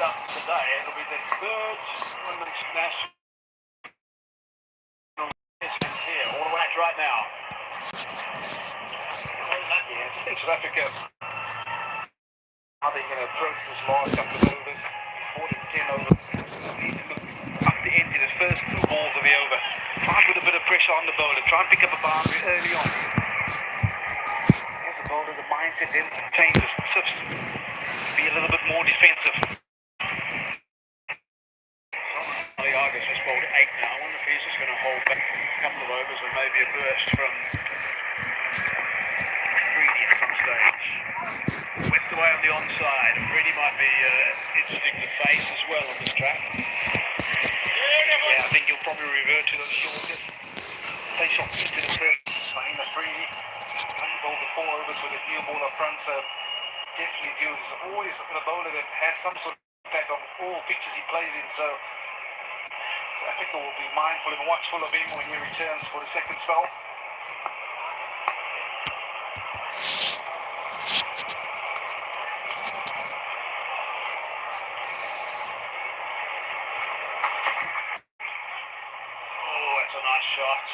up today. It'll be the third Women's National Test here, all the way out right now. Yeah, just in South Africa. How they're going to approach this last couple of overs before the 10 over. Just need to look up the end in the first two balls of the over. Try and put a bit of pressure on the bowler. Try and pick up a boundary early on. As a bowler, the mindset then changes, shifts to be a little bit more defensive. Aliaga's just bowled 8 now. I wonder if he's just going to hold back a couple of overs and maybe a burst from Freedy at some stage. Went away on the onside. Freedy might be interesting to face as well on this track. Yeah, I think he'll probably revert to the shortest. Play shot into the first. Playing the Freedy. Hadn't bowled the 4 overs with a new ball up front, so definitely due. There's always a bowler that has some sort of impact on all pitches he plays in, so South Africa will be mindful and watchful of him when he returns for the second spell. Oh, that's a nice shot.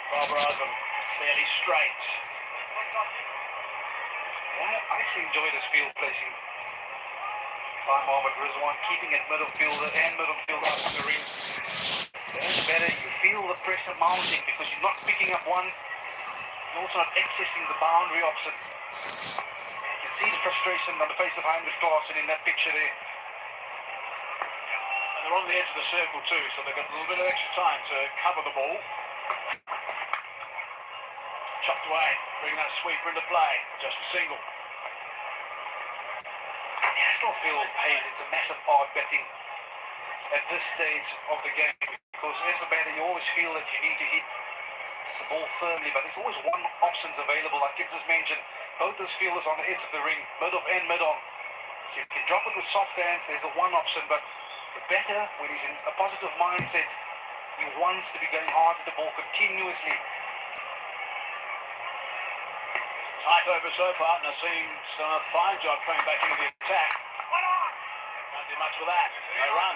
Barbara Azam, fairly straight. Yeah, I actually enjoy this field placing by Mohammad Rizwan, keeping it middle fielder and middle fielder up in the ring. That's better. You feel the pressure mounting because you're not picking up one. You're also not accessing the boundary option. You can see the frustration on the face of Heinrich Klaasen in that picture there. And they're on the edge of the circle too, so they've got a little bit of extra time to cover the ball. Chopped away, bring that sweeper into play. Just a single. National field pays it's a massive part betting at this stage of the game, because as a batter you always feel that you need to hit the ball firmly, but there's always one options available. Like Gibbs has mentioned, both those fielders on the edge of the ring, mid-off and mid-on. So you can drop it with soft hands, there's a one option, but the batter, when he's in a positive mindset, he wants to be going hard at the ball continuously. Tight over so far, and Naseem's done a fine job coming back into the attack. Can't do much with that. No run.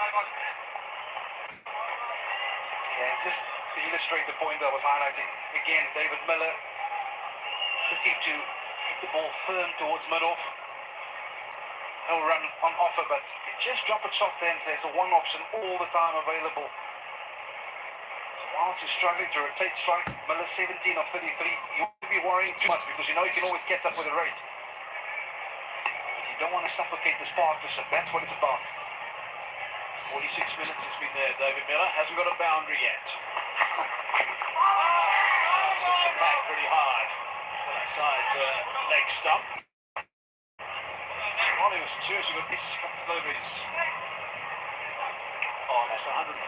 Yeah, just to illustrate the point I was highlighting, again, David Miller looking to hit the ball firm towards mid-off. No run on offer, but just drop it soft hands. There's a one option all the time available. So whilst you're struggling to rotate strike, Miller 17 of 33, you won't be worrying too much because you know you can always catch up with the rate. But you don't want to suffocate this partnership. That's what it's about. 46 minutes has been there. David Miller hasn't got a boundary yet. Switching back pretty hard on that side leg stump. Ronnie was seriously got this couple of overs. Oh, that's 144.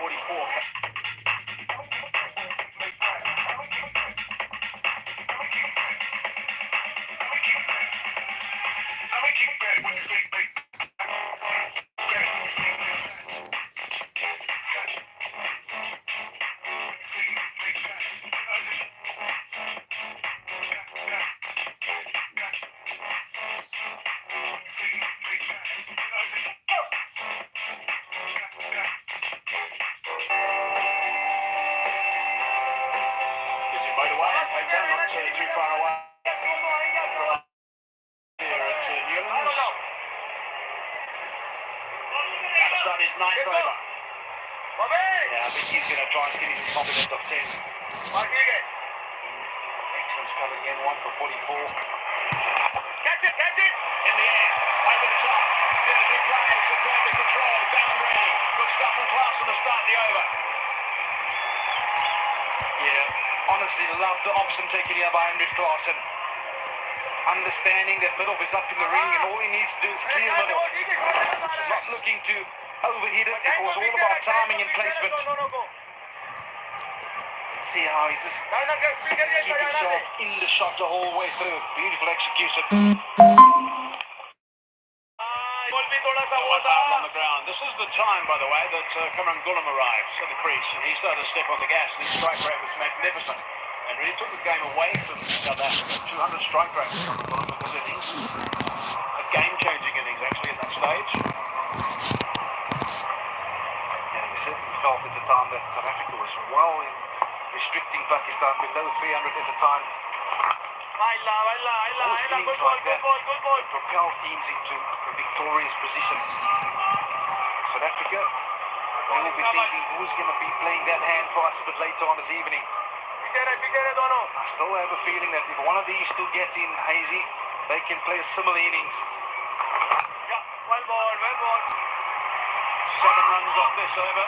Too far away. Here at Newlands. That'll start his 9th over. Yeah, I think he's going to try and finish his confidence of 10. Excellent cover again, 1 for 44. Catch it! In the air, over the top. Beautifully played, superbly controlled, boundary. Good stuff from Klaasen to start the over. Yeah. Honestly, love the option taken here by Heinrich Klaasen. Understanding that mid-off is up in the ring and all he needs to do is clear mid-off. He's not looking to overhit it. It was all about timing and placement. Let's see how he's just keeping himself in the shot the whole way through. Beautiful execution. On the ground. This is the time, by the way, that Cameron Gulam arrives at the crease, and he started to step on the gas, and his strike rate was magnificent, and really took the game away from South Africa. 200 strike rate from Gulam with his innings. A game-changing innings, actually, at that stage. felt at the time that South Africa was well in restricting Pakistan below 300 at the time. Good ball. Propel teams into a victorious position. South Africa, they will be thinking who's going to be playing that hand for us a bit later on this evening. I still have a feeling that if one of these two gets in, Hazy, they can play a similar innings. Well ball. 7 runs off this over.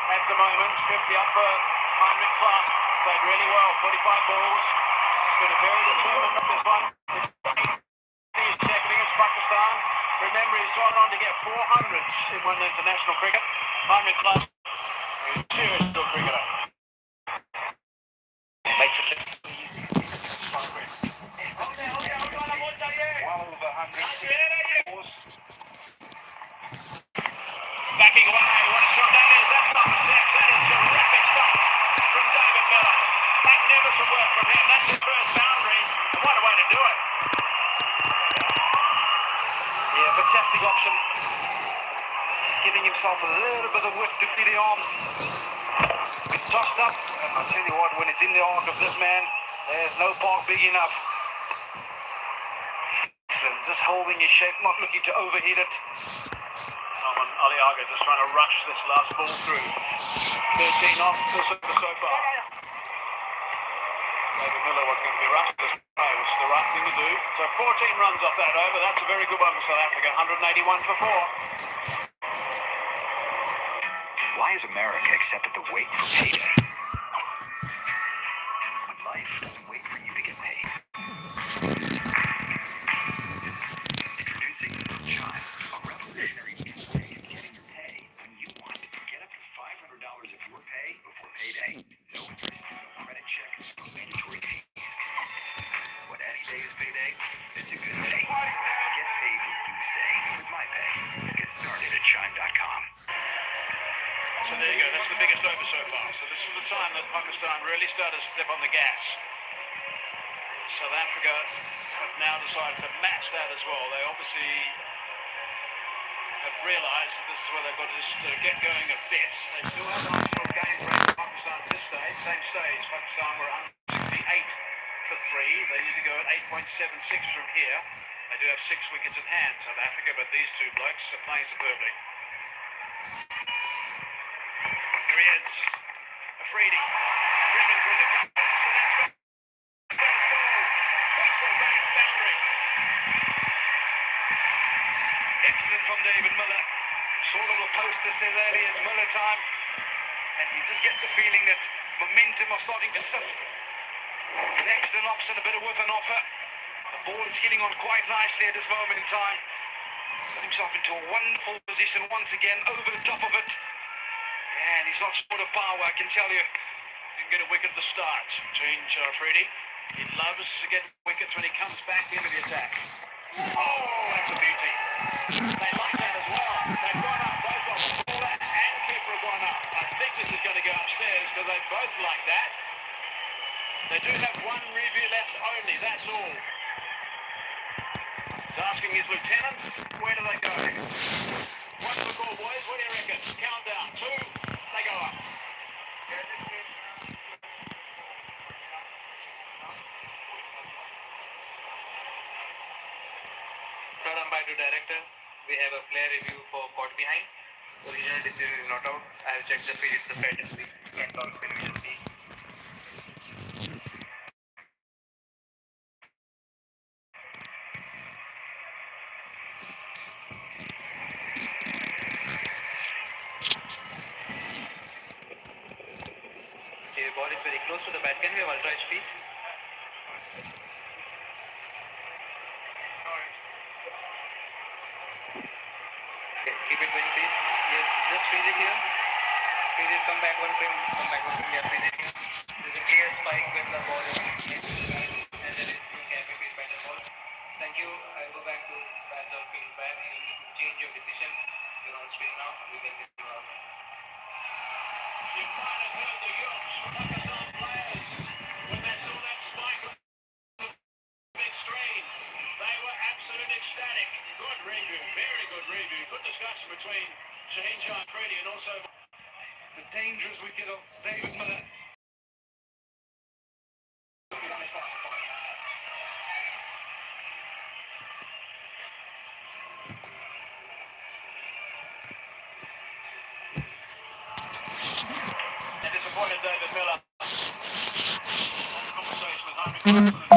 At the moment, 50 up for Heinrich Klaas. Played really well, 45 balls. He's been a very determined on this one. He's second against Pakistan. Remember, he's gone on to get 400s in one international cricket. Heinrich Klaas is a serious good cricketer. Makes it well over 100 balls. Backing away, what a shot that is. That's not a six, that is terrific stuff from David Miller. Magnificent work from him. That's the first boundary, and what a way to do it. Yeah, fantastic option. Just giving himself a little bit of width to feed the arms. It's tossed up, and I'll tell you what, when it's in the arc of this man, there's no park big enough. Excellent, just holding his shape, not looking to overhit it. Ali Agha just trying to rush this last ball through. 13 off so far. David Miller wasn't going to be rushed. This was the right thing to do. So 14 runs off that over. That's a very good one for South Africa. 181 for 4. Why has America accepted the wait for payday? When life doesn't wait for you to get paid. Introducing Chime, a revolutionary new way of getting your pay when you want. Get up to $500 of your pay before payday. No interest, no credit check, no mandatory fees. What any day is payday? It's a good day. Get paid what you say with MyPay. Get started at Chime.com. So there you go, that's the biggest over so far. So this is the time that Pakistan really started to step on the gas. South Africa have now decided to match that as well. They obviously have realised that this is where they've got to just get going a bit. They still have a nice little game for Pakistan at this stage. Same stage, Pakistan were 168 for 3. They need to go at 8.76 from here. They do have 6 wickets in hand, South Africa, but these two blokes are playing superbly. Here he is, Afridi, driven through the covers, so that's the first ball boundary. Excellent from David Miller, sort of a poster says earlier, it's Miller time, and you just get the feeling that momentum are starting to sift. It's an excellent option, a bit of worth an offer. The ball is hitting on quite nicely at this moment in time. Got himself into a wonderful position once again, over the top of it. And he's not short of power, I can tell you. Didn't get a wicket at the start. Change Afridi. He loves to get wickets when he comes back into the attack. Oh, that's a beauty. They like that as well. They've gone up. Both of them, bowler and keeper have gone up. I think this is going to go upstairs because they both like that. They do have one review left only, that's all. He's asking his lieutenants, where do they go? What's the call, boys? What do you reckon? Countdown. 2, they go up. Third umpire to director. We have a player review for caught behind. Original decision is not out. I have checked the field. It's the fair delivery. Can't count spin. We shall see. Okay, the ball is very close to the bat. Can we have ultra edge, please? Okay, keep it going, please. Yes, just freeze it here. Freeze it, come back one frame. Yeah, freeze it here. There's a clear spike when the ball is hit, and there is no gap between bat and ball. Thank you. I'll go back to bat or field back. Any change your decision. You're on screen now. We can see you out. You might have heard the yelps from Pakistan players when they saw that spike on the big screen. They were absolutely ecstatic. Good review, very good review. Good discussion between Shaheen Shah Afridi and also wicket of David Miller. And disappointed David Miller. Conversation with Henry Clarkson.